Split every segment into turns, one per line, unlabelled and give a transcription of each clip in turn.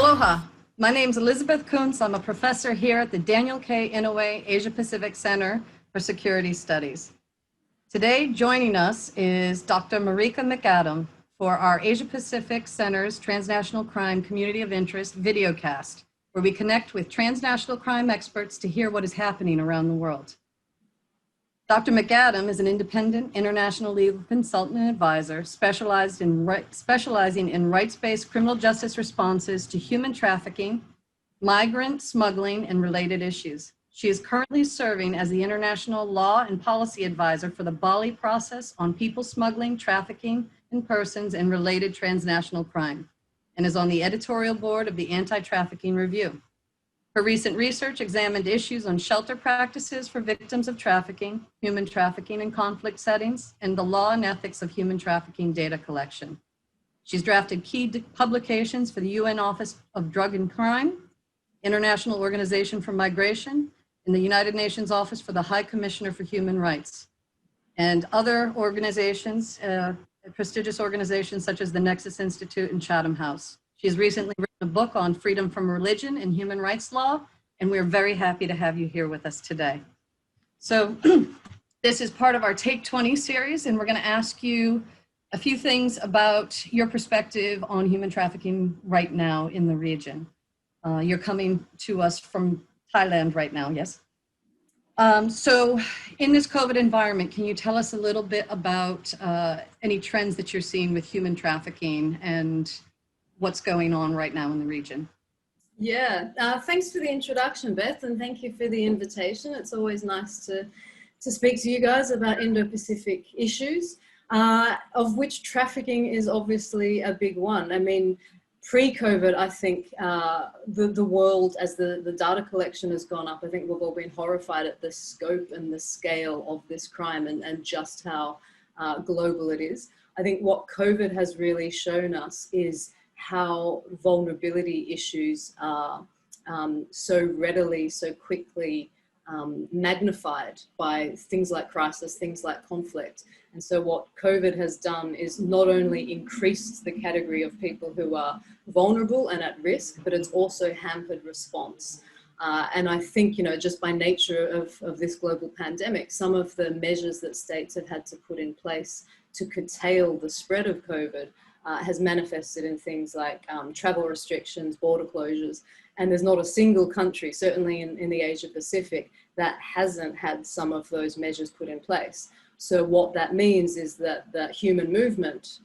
Aloha, my name is Elizabeth Kunce. I'm a professor here at the Daniel K. Inouye Asia Pacific Center for Security Studies. Today, joining us is Dr. Marika McAdam for our Asia Pacific Center's Transnational Crime Community of Interest videocast, where we connect with transnational crime experts to hear what is happening around the world. Dr. McAdam is an independent international legal consultant and advisor specializing in rights-based criminal justice responses to human trafficking, migrant smuggling, and related issues. She is currently serving as the international law and policy advisor for the Bali Process on people smuggling, trafficking in persons, and related transnational crime, and is on the editorial board of the Anti-Trafficking Review. Her recent research examined issues on shelter practices for victims of trafficking, human trafficking in conflict settings, and the law and ethics of human trafficking data collection. She's drafted key publications for the UN Office of Drug and Crime, International Organization for Migration, and the United Nations Office for the High Commissioner for Human Rights, and other organizations, prestigious organizations such as the Nexus Institute and Chatham House. She's recently written a book on freedom from religion and human rights law, and we're very happy to have you here with us today. So this is part of our Take 20 series, and we're going to ask you a few things about your perspective on human trafficking right now in the region. You're coming to us from Thailand right now, yes? So in this COVID environment, can you tell us a little bit about any trends that you're seeing with human trafficking and what's going on right now in the region?
Yeah, thanks for the introduction, Beth, and thank you for the invitation. It's always nice to speak to you guys about Indo-Pacific issues, of which trafficking is obviously a big one. I mean, pre-COVID, I think the world, as the data collection has gone up, I think we've all been horrified at the scope and the scale of this crime and just how global it is. I think what COVID has really shown us is how vulnerability issues are so readily, so quickly magnified by things like crisis, things like conflict. And so what COVID has done is not only increased the category of people who are vulnerable and at risk, but it's also hampered response. And I think, you know, just by nature of this global pandemic, some of the measures that states have had to put in place to curtail the spread of COVID has manifested in things like travel restrictions, border closures, and there's not a single country, certainly in the Asia Pacific, that hasn't had some of those measures put in place. So what that means is that human movement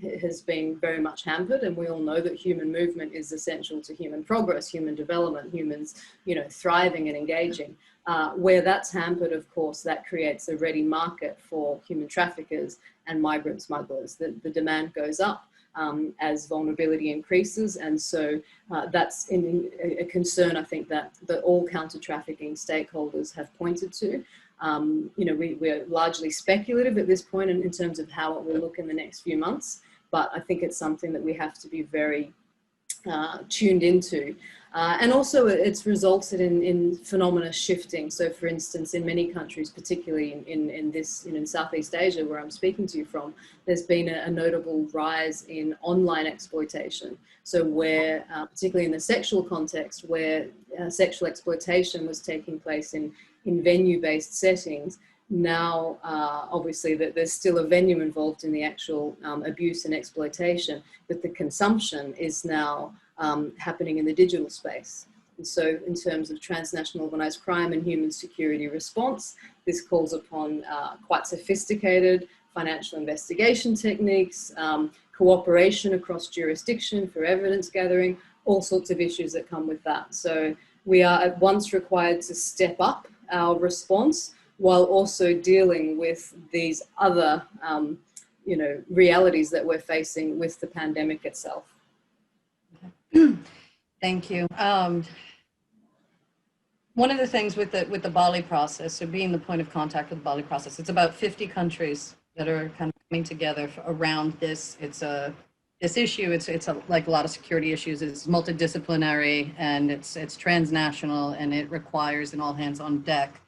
has been very much hampered, and we all know that human movement is essential to human progress, human development, humans, you know, thriving and engaging. Where that's hampered, of course, that creates a ready market for human traffickers and migrant smugglers. The demand goes up as vulnerability increases, and so that's a concern, I think, that all counter-trafficking stakeholders have pointed to. You know, we're largely speculative at this point in terms of how it will look in the next few months, but I think it's something that we have to be very tuned into. And also it's resulted in phenomena shifting. So for instance, in many countries, particularly in Southeast Asia, where I'm speaking to you from, there's been a notable rise in online exploitation. So where, particularly in the sexual context, where sexual exploitation was taking place in venue-based settings, now obviously that there's still a venue involved in the actual abuse and exploitation, but the consumption is now happening in the digital space. And so in terms of transnational organized crime and human security response, this calls upon quite sophisticated financial investigation techniques, cooperation across jurisdiction for evidence gathering, all sorts of issues that come with that. So we are at once required to step up our response while also dealing with these other you know, realities that we're facing with the pandemic itself.
Thank you. One of the things with the Bali process, so being the point of contact with the Bali process, it's about 50 countries that are kind of coming together around this. This issue. It's like a lot of security issues. It's multidisciplinary and it's transnational, and it requires an all hands on deck.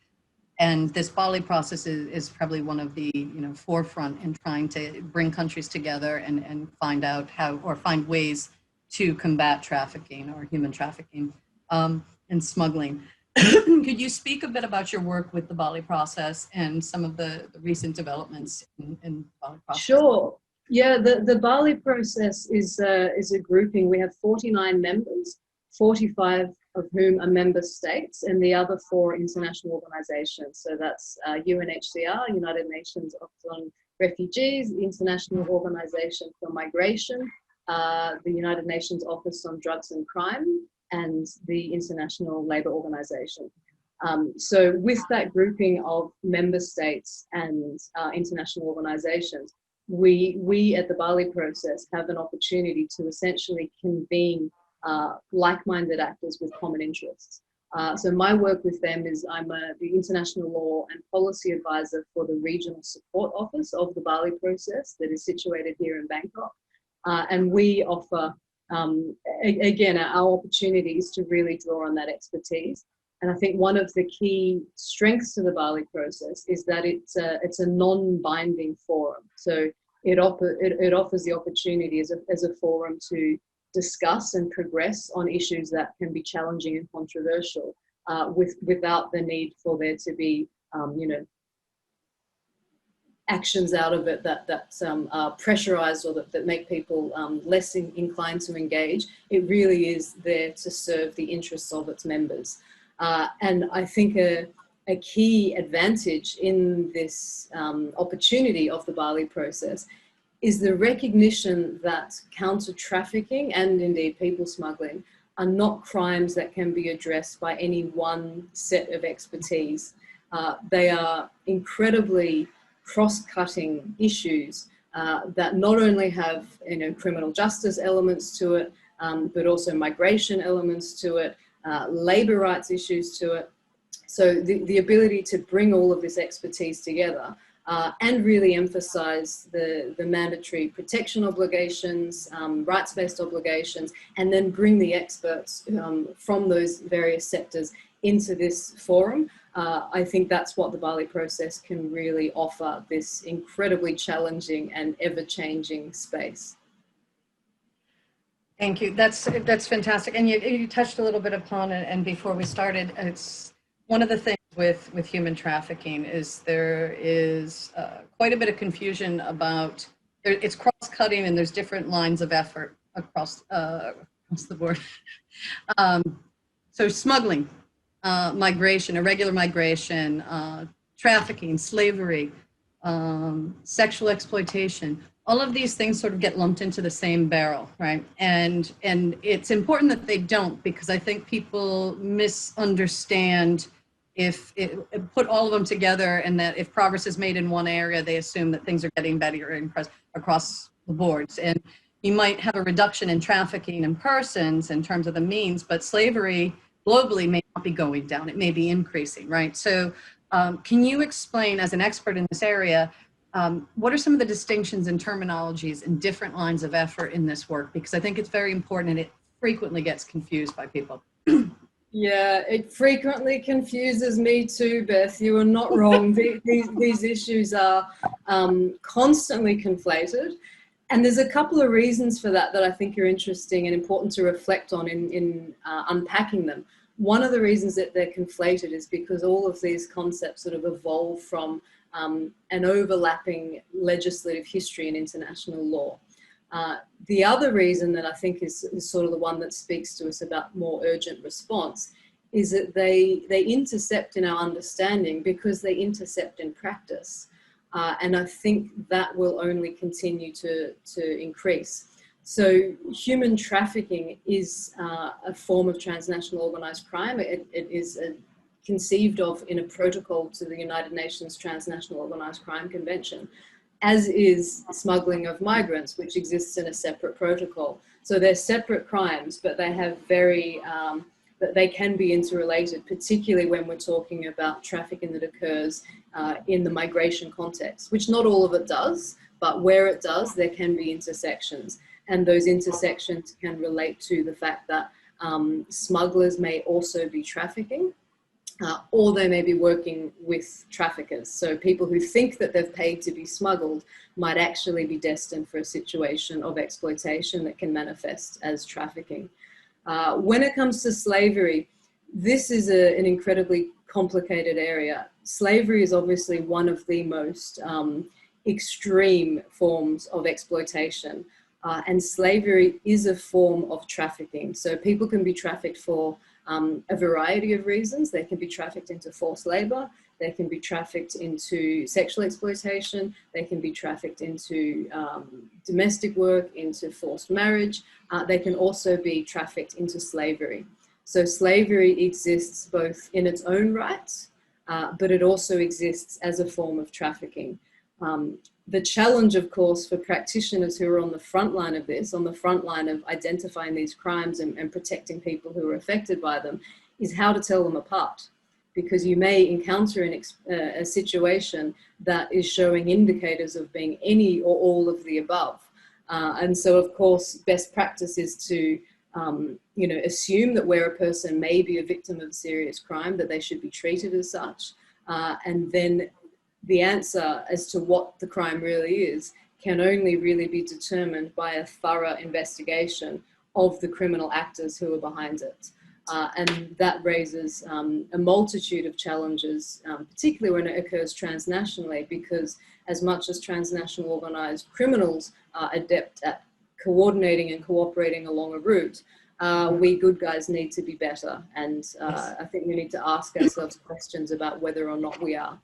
And this Bali process is probably one of the forefront in trying to bring countries together and find out how, or find ways to combat trafficking or human trafficking and smuggling. Could you speak a bit about your work with the Bali Process and some of the recent developments in the Bali Process?
Sure. Yeah, the Bali Process is a grouping. We have 49 members, 45 of whom are member states, and the other 4 international organizations. So that's UNHCR, United Nations Office on Refugees, the International Organization for Migration, the United Nations Office on Drugs and Crime, and the International Labour Organization. So with that grouping of member states and international organizations, we at the Bali Process have an opportunity to essentially convene like-minded actors with common interests. So my work with them is I'm the International Law and Policy Advisor for the Regional Support Office of the Bali Process that is situated here in Bangkok. And we offer, again, our opportunity is to really draw on that expertise. And I think one of the key strengths to the Bali Process is that it's a non-binding forum. So it offers the opportunity as a forum to discuss and progress on issues that can be challenging and controversial without the need for there to be, actions out of it that are pressurized or that make people less inclined to engage. It really is there to serve the interests of its members. And I think a key advantage in this opportunity of the Bali Process is the recognition that counter-trafficking and indeed people smuggling are not crimes that can be addressed by any one set of expertise. They are incredibly cross-cutting issues that not only have criminal justice elements to it, but also migration elements to it, labour rights issues to it. So the ability to bring all of this expertise together and really emphasise the mandatory protection obligations, rights-based obligations, and then bring the experts from those various sectors into this forum. I think that's what the Bali Process can really offer, this incredibly challenging and ever-changing space.
Thank you. That's fantastic. And you touched a little bit upon it. And before we started, it's one of the things with human trafficking is there is quite a bit of confusion about it's cross-cutting and there's different lines of effort across the board. So smuggling, migration, irregular migration, trafficking, slavery, sexual exploitation. All of these things sort of get lumped into the same barrel, right? And it's important that they don't, because I think people misunderstand put all of them together, and that if progress is made in one area, they assume that things are getting better across the boards. And you might have a reduction in trafficking in persons in terms of the means, but slavery globally may not be going down. It may be increasing, right? So can you explain, as an expert in this area, what are some of the distinctions and terminologies and different lines of effort in this work? Because I think it's very important and it frequently gets confused by people.
Yeah, it frequently confuses me too, Beth. You are not wrong. These issues are constantly conflated. And there's a couple of reasons for that I think are interesting and important to reflect on in unpacking them. One of the reasons that they're conflated is because all of these concepts sort of evolve from an overlapping legislative history in international law. The other reason that I think is sort of the one that speaks to us about more urgent response is that they intercept in our understanding because they intercept in practice. And I think that will only continue to increase. So human trafficking is a form of transnational organised crime. It is conceived of in a protocol to the United Nations Transnational Organised Crime Convention, as is smuggling of migrants, which exists in a separate protocol. So they're separate crimes, but they have they can be interrelated, particularly when we're talking about trafficking that occurs in the migration context, which not all of it does, but where it does, there can be intersections. And those intersections can relate to the fact that smugglers may also be trafficking. or they may be working with traffickers. So people who think that they've paid to be smuggled might actually be destined for a situation of exploitation that can manifest as trafficking. When it comes to slavery, this is an incredibly complicated area. Slavery is obviously one of the most extreme forms of exploitation, and slavery is a form of trafficking. So people can be trafficked for a variety of reasons. They can be trafficked into forced labor, they can be trafficked into sexual exploitation, they can be trafficked into domestic work, into forced marriage. They can also be trafficked into slavery. So slavery exists both in its own right, but it also exists as a form of trafficking. The challenge, of course, for practitioners who are on the front line of this, on the front line of identifying these crimes and protecting people who are affected by them, is how to tell them apart. Because you may encounter a situation that is showing indicators of being any or all of the above. And so, of course, best practice is to assume that where a person may be a victim of a serious crime, that they should be treated as such. And then the answer as to what the crime really is can only really be determined by a thorough investigation of the criminal actors who are behind it. And that raises a multitude of challenges, particularly when it occurs transnationally, because as much as transnational organized criminals are adept at coordinating and cooperating along a route, we good guys need to be better. And I think we need to ask ourselves questions about whether or not we are.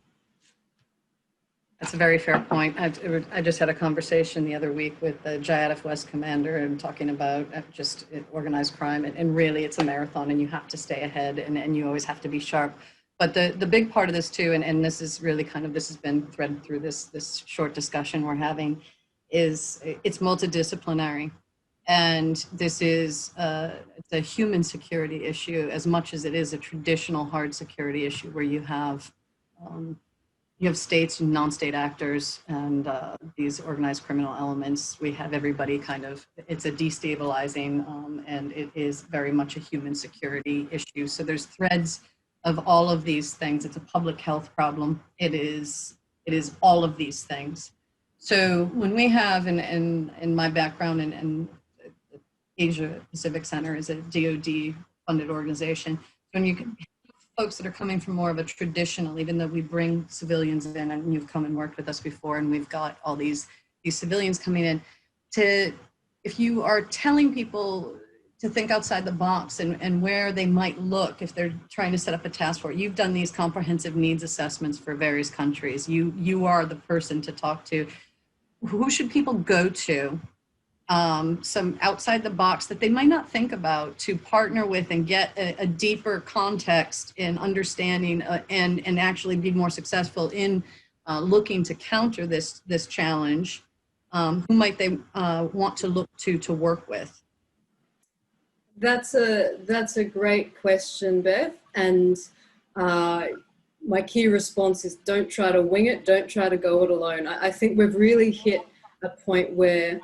That's a very fair point. I just had a conversation the other week with the JIADF West commander and talking about just organized crime. And really, it's a marathon and you have to stay ahead and you always have to be sharp. But the big part of this too, and this is really this has been threaded through this short discussion we're having, is it's multidisciplinary. And this is it's a human security issue as much as it is a traditional hard security issue where you have states and non-state actors and these organized criminal elements. We have everybody it's a destabilizing and it is very much a human security issue. So there's threads of all of these things. It's a public health problem. It is all of these things. So when we have, in my background and Asia Pacific Center is a DoD funded organization, when you folks that are coming from more of a traditional, even though we bring civilians in, and you've come and worked with us before, and we've got all these civilians coming in, if you are telling people to think outside the box and where they might look if they're trying to set up a task force. You've done these comprehensive needs assessments for various countries. You are the person to talk to. Who should people go to? Some outside the box that they might not think about to partner with and get a deeper context in understanding and actually be more successful in looking to counter this challenge. Who might they want to look to work with?
That's a great question, Beth. And my key response is don't try to wing it. Don't try to go it alone. I think we've really hit a point where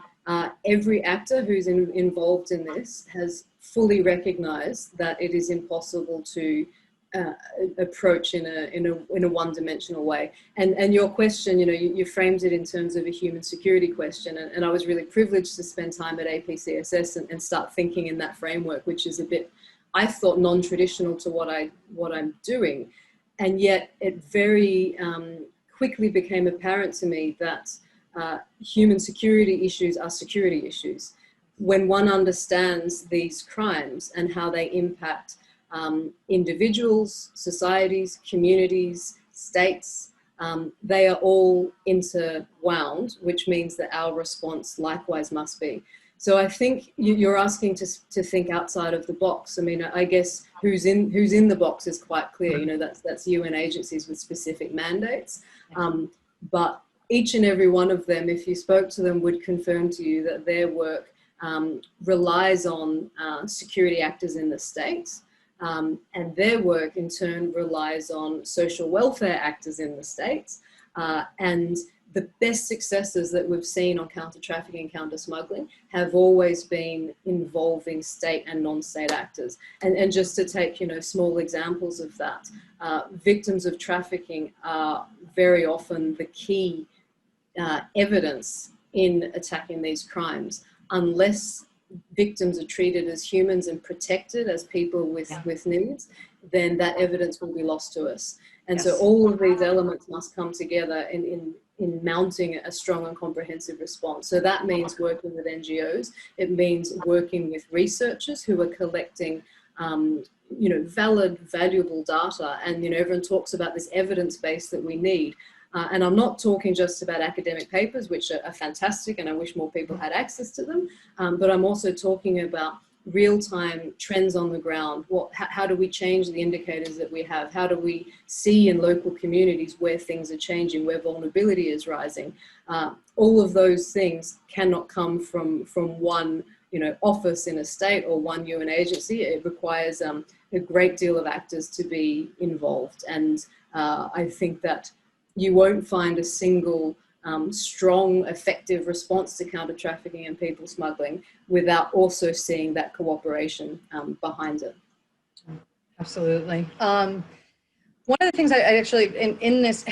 every actor who's involved in this has fully recognized that it is impossible to approach in a one-dimensional way. And your question, you framed it in terms of a human security question, and I was really privileged to spend time at APCSS and start thinking in that framework, which is a bit, I thought, non-traditional to what I'm doing, and yet it very quickly became apparent to me that human security issues are security issues. When one understands these crimes and how they impact individuals, societies, communities, states, they are all interwound, which means that our response likewise must be. So I think you're asking to think outside of the box. I mean, I guess who's in the box is quite clear. That's UN agencies with specific mandates, but each and every one of them, if you spoke to them, would confirm to you that their work relies on security actors in the states, and their work in turn relies on social welfare actors in the states, and the best successes that we've seen on counter-trafficking and counter-smuggling have always been involving state and non-state actors. And just to take, small examples of that, victims of trafficking are very often the key evidence in attacking these crimes. Unless victims are treated as humans and protected as people with needs, then that evidence will be lost to us. And so all of these elements must come together in mounting a strong and comprehensive response. So that means working with NGOs. It means working with researchers who are collecting valid, valuable data. And, everyone talks about this evidence base that we need. And I'm not talking just about academic papers, which are fantastic, and I wish more people had access to them. But I'm also talking about real-time trends on the ground. How do we change the indicators that we have? How do we see in local communities where things are changing, where vulnerability is rising? All of those things cannot come from one office in a state or one UN agency. It requires a great deal of actors to be involved. And I think that you won't find a single strong, effective response to counter-trafficking and people smuggling without also seeing that cooperation behind it.
Absolutely. One of the things I actually, in this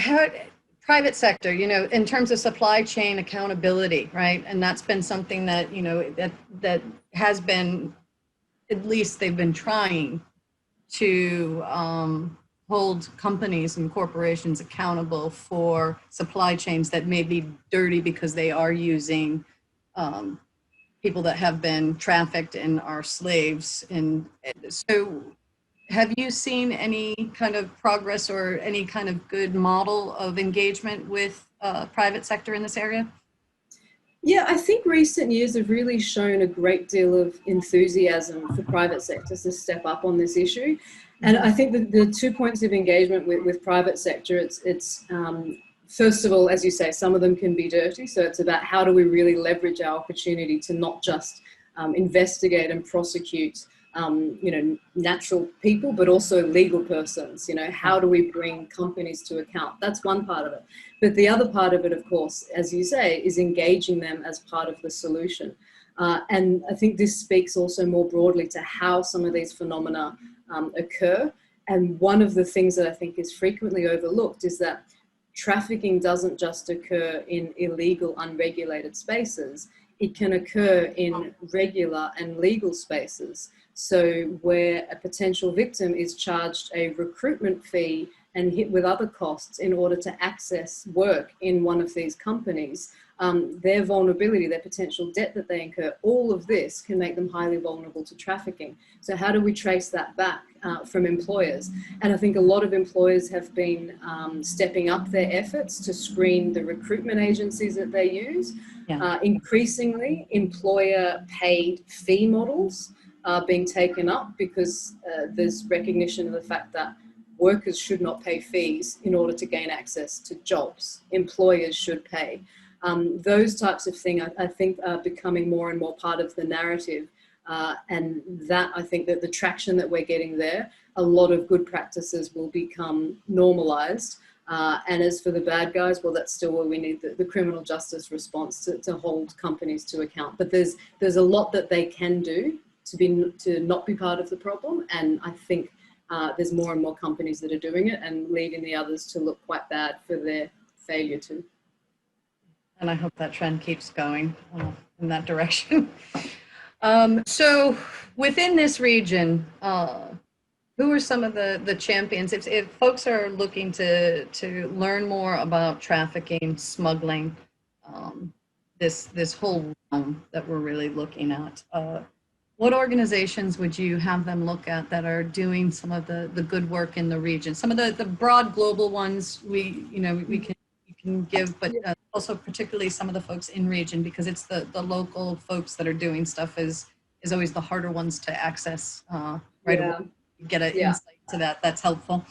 private sector, in terms of supply chain accountability, right? And that's been something that, that has been, at least they've been trying to hold companies and corporations accountable for supply chains that may be dirty because they are using people that have been trafficked and are slaves. And so have you seen any kind of progress or any kind of good model of engagement with private sector in this area?
Yeah, I think recent years have really shown a great deal of enthusiasm for private sectors to step up on this issue. And I think that the 2 points of engagement with private sector, it's first of all, as you say, some of them can be dirty. So it's about how do we really leverage our opportunity to not just investigate and prosecute natural people, but also legal persons. How do we bring companies to account? That's one part of it. But the other part of it, of course, as you say, is engaging them as part of the solution. And I think this speaks also more broadly to how some of these phenomena occur. And one of the things that I think is frequently overlooked is that trafficking doesn't just occur in illegal, unregulated spaces. It can occur in regular and legal spaces. So where a potential victim is charged a recruitment fee and hit with other costs in order to access work in one of these companies, their vulnerability, their potential debt that they incur, all of this can make them highly vulnerable to trafficking. So how do we trace that back from employers? And I think a lot of employers have been stepping up their efforts to screen the recruitment agencies that they use. Increasingly, employer-paid fee models are being taken up because there's recognition of the fact that workers should not pay fees in order to gain access to jobs. Employers should pay. Those types of things, I think, are becoming more and more part of the narrative. And that, I think that the traction that we're getting there, a lot of good practices will become normalized. And as for the bad guys, well, that's still where we need the criminal justice response to hold companies to account. But there's a lot that they can do to not be part of the problem. And I think there's more and more companies that are doing it and leading the others to look quite bad for their failure to.
And I hope that trend keeps going in that direction. So within this region, who are some of the champions? If folks are looking to learn more about trafficking, smuggling, this whole realm that we're really looking at, what organizations would you have them look at that are doing some of the good work in the region? Some of the broad global ones we can give, but also particularly some of the folks in region, because it's the local folks that are doing stuff is always the harder ones to access right away. Get an insight to that. That's helpful.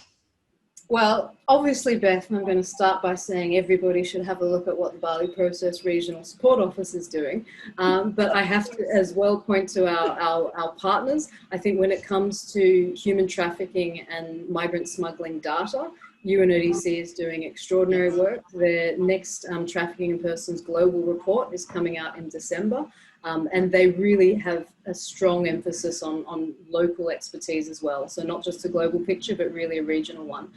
Well, obviously, Beth, I'm going to start by saying everybody should have a look at what the Bali Process Regional Support Office is doing. But I have to as well point to our partners. I think when it comes to human trafficking and migrant smuggling data, UNODC is doing extraordinary work. Their next Trafficking in Persons Global Report is coming out in December. And they really have a strong emphasis on local expertise as well. So not just a global picture, but really a regional one.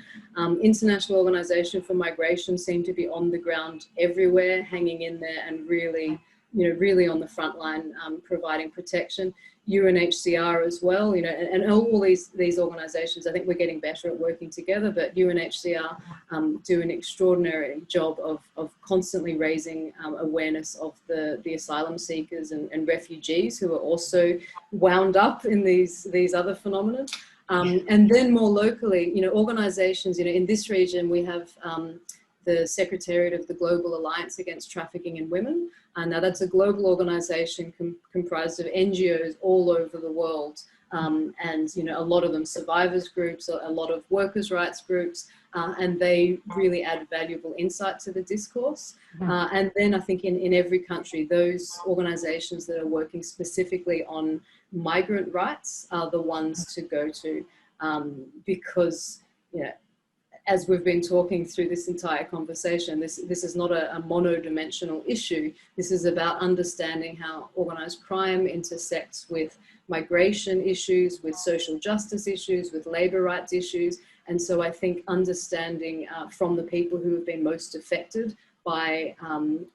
International Organization for Migration seem to be on the ground everywhere, hanging in there and really, really on the front line, providing protection. UNHCR as well, and all these organizations, I think we're getting better at working together, but UNHCR do an extraordinary job of constantly raising awareness of the asylum seekers and refugees who are also wound up in these other phenomena. And then more locally, organizations, in this region, we have the Secretariat of the Global Alliance Against Trafficking in Women. Now that's a global organization comprised of NGOs all over the world. And, a lot of them survivors groups, a lot of workers' rights groups, and they really add valuable insight to the discourse. And then I think in every country, those organizations that are working specifically on migrant rights are the ones to go to, because, as we've been talking through this entire conversation, this is not a monodimensional issue. This is about understanding how organized crime intersects with migration issues, with social justice issues, with labor rights issues. And so I think understanding from the people who have been most affected by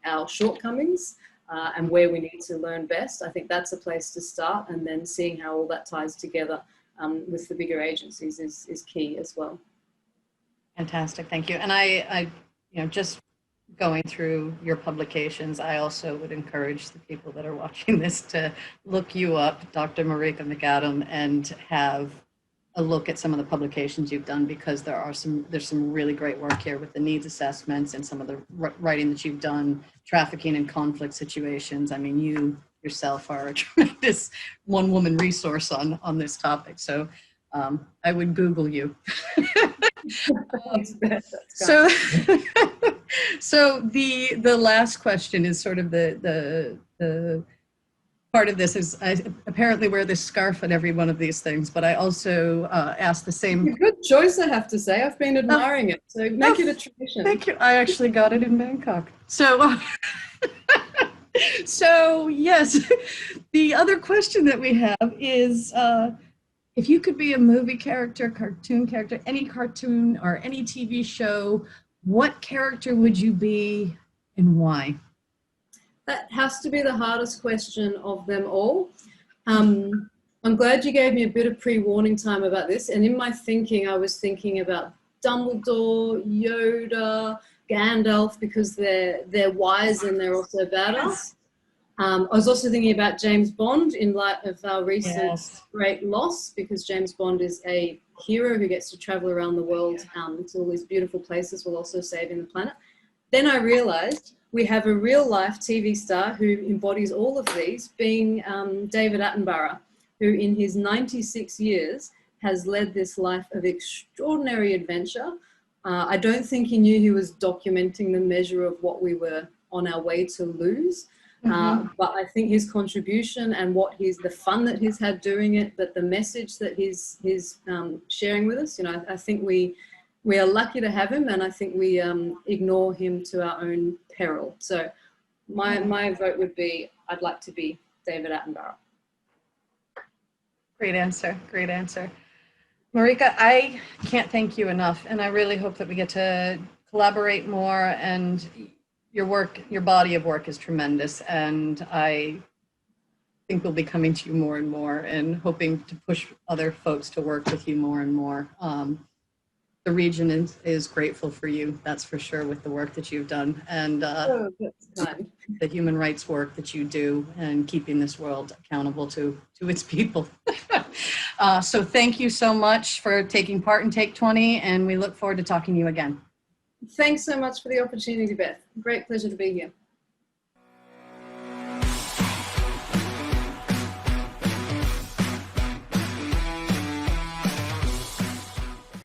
our shortcomings and where we need to learn best, I think that's a place to start. And then seeing how all that ties together with the bigger agencies is key as well.
Fantastic, thank you. And I just going through your publications, I also would encourage the people that are watching this to look you up, Dr. Marika McAdam, and have a look at some of the publications you've done, because there's some really great work here with the needs assessments and some of the writing that you've done, trafficking and conflict situations. I mean, you yourself are a tremendous one-woman resource on this topic. So I would Google you. So the last question is sort of the part of this is I apparently wear this scarf at every one of these things, but I also ask the same.
A good choice, I have to say. I've been admiring it, so make it a tradition.
Thank you. I actually got it in Bangkok. So, so yes, the other question that we have is, if you could be a movie character, cartoon character, any cartoon or any TV show, what character would you be and why?
That has to be the hardest question of them all. I'm glad you gave me a bit of pre-warning time about this. And in my thinking, I was thinking about Dumbledore, Yoda, Gandalf, because they're wise and they're also badass. I was also thinking about James Bond in light of our recent great loss, because James Bond is a hero who gets to travel around the world to all these beautiful places while also saving the planet. Then I realized we have a real life TV star who embodies all of these, being David Attenborough, who in his 96 years has led this life of extraordinary adventure. I don't think he knew he was documenting the measure of what we were on our way to lose. But I think his contribution and the fun that he's had doing it, but the message that he's sharing with us, I think we are lucky to have him, and I think we ignore him to our own peril. So my vote would be, I'd like to be David Attenborough.
Great answer, great answer. Marika, I can't thank you enough, and I really hope that we get to collaborate more, and your work, your body of work is tremendous, and I think we'll be coming to you more and more and hoping to push other folks to work with you more and more. The region is grateful for you, that's for sure, with the work that you've done, and the human rights work that you do, and keeping this world accountable to its people. So thank you so much for taking part in Take 20, and we look forward to talking to you again.
Thanks so much for the opportunity, Beth. Great pleasure to be here.